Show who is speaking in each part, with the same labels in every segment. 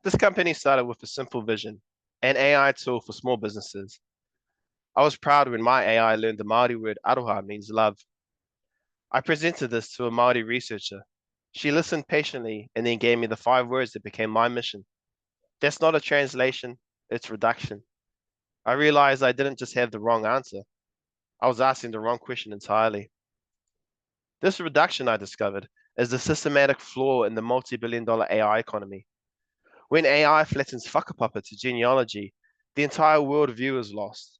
Speaker 1: This company started with a simple vision, an AI tool for small businesses. I was proud when my AI learned the Māori word aroha means love. I presented this to a Māori researcher. She listened patiently and then gave me the 5 words that became my mission. That's not a translation, it's reduction. I realized I didn't just have the wrong answer, I was asking the wrong question entirely. This reduction, I discovered, is the systematic flaw in the multi-billion-dollar AI economy. When AI flattens whakapapa to genealogy, the entire worldview is lost.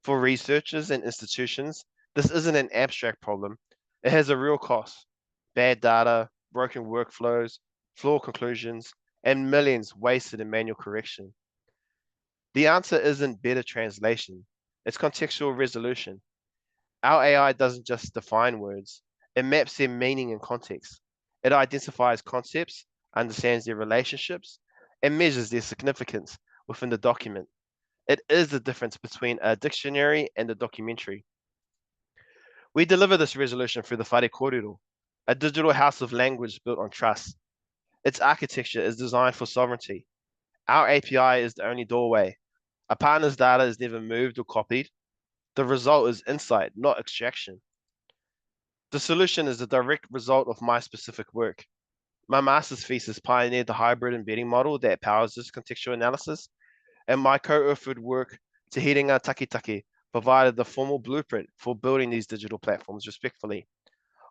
Speaker 1: For researchers and institutions, this isn't an abstract problem. It has a real cost. Bad data, broken workflows, flawed conclusions, and millions wasted in manual correction. The answer isn't better translation, it's contextual resolution. Our AI doesn't just define words, it maps their meaning and context. It identifies concepts, understands their relationships, and measures their significance within the document. It is the difference between a dictionary and a documentary. We deliver this resolution through the Whare Kōrero, a digital house of language built on trust. Its architecture is designed for sovereignty. Our API is the only doorway. A partner's data is never moved or copied. The result is insight, not extraction. The solution is a direct result of my specific work. My master's thesis pioneered the hybrid embedding model that powers this contextual analysis, and my co-authored work, Te Herenga Takitaki, provided the formal blueprint for building these digital platforms respectfully.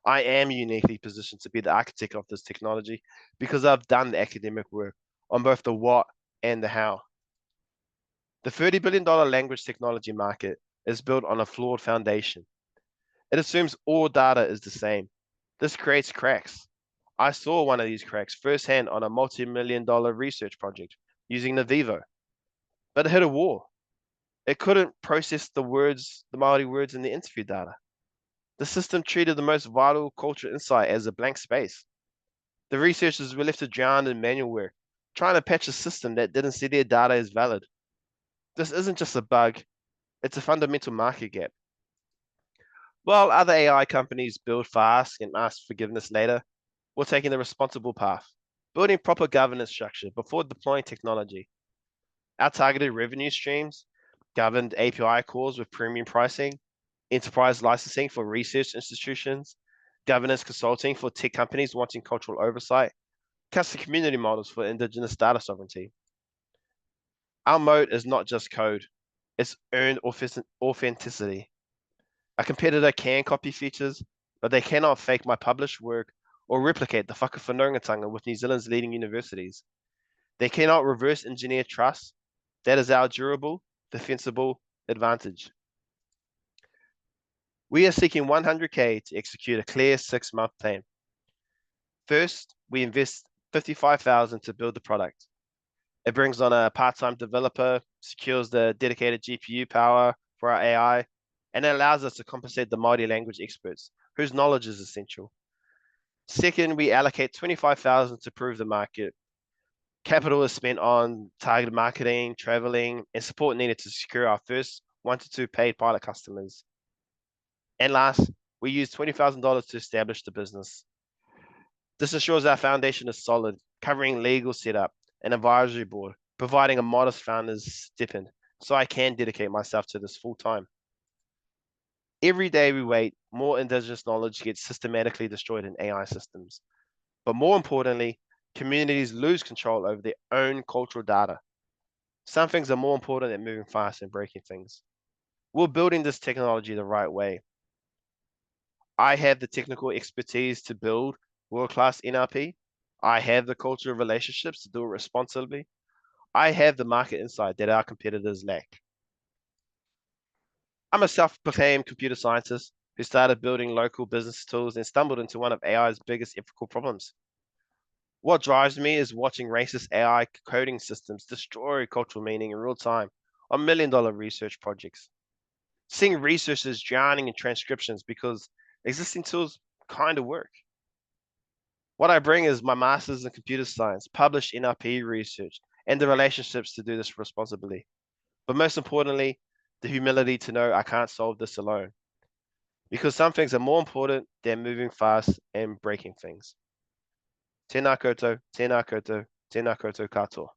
Speaker 1: I am uniquely positioned to be the architect of this technology because I've done the academic work on both the what and the how. The $30 billion language technology market is built on a flawed foundation. It assumes all data is the same. This creates cracks. I saw one of these cracks firsthand on a multi-million-dollar research project using Navivo, but it hit a wall. It couldn't process the Maori words in the interview data. The system treated the most vital cultural insight as a blank space. The researchers were left to drown in manual work, trying to patch a system that didn't see their data as valid. This isn't just a bug, it's a fundamental market gap. While other AI companies build fast and ask forgiveness later, we're taking the responsible path, building proper governance structure before deploying technology. Our targeted revenue streams, governed API calls with premium pricing, enterprise licensing for research institutions, governance consulting for tech companies wanting cultural oversight, custom community models for indigenous data sovereignty. Our moat is not just code, it's earned authenticity. A competitor can copy features, but they cannot fake my published work or replicate the whakawhanaungatanga with New Zealand's leading universities. They cannot reverse engineer trust. That is our durable, defensible advantage. We are seeking 100K to execute a clear 6-month plan. First, we invest 55,000 to build the product. It brings on a part-time developer, secures the dedicated GPU power for our AI, and it allows us to compensate the Māori language experts whose knowledge is essential. Second, we allocate 25,000 to prove the market. Capital is spent on targeted marketing, traveling, and support needed to secure our first 1 to 2 paid pilot customers. And last, we use $20,000 to establish the business. This ensures our foundation is solid, covering legal setup, an advisory board, providing a modest founder's stipend, so I can dedicate myself to this full time. Every day we wait, more indigenous knowledge gets systematically destroyed in AI systems. But more importantly, communities lose control over their own cultural data. Some things are more important than moving fast and breaking things. We're building this technology the right way. I have the technical expertise to build world-class NRP. I have the cultural relationships to do it responsibly. I have the market insight that our competitors lack. I'm a self-proclaimed computer scientist who started building local business tools and stumbled into one of AI's biggest ethical problems. What drives me is watching racist AI coding systems destroy cultural meaning in real time on million-dollar research projects. Seeing researchers drowning in transcriptions because existing tools kind of work. What I bring is my master's in computer science, published NRP research, and the relationships to do this responsibly. But most importantly, the humility to know I can't solve this alone. Because some things are more important than moving fast and breaking things. Tēnā koutou, tēnā koutou, tēnā koutou katoa.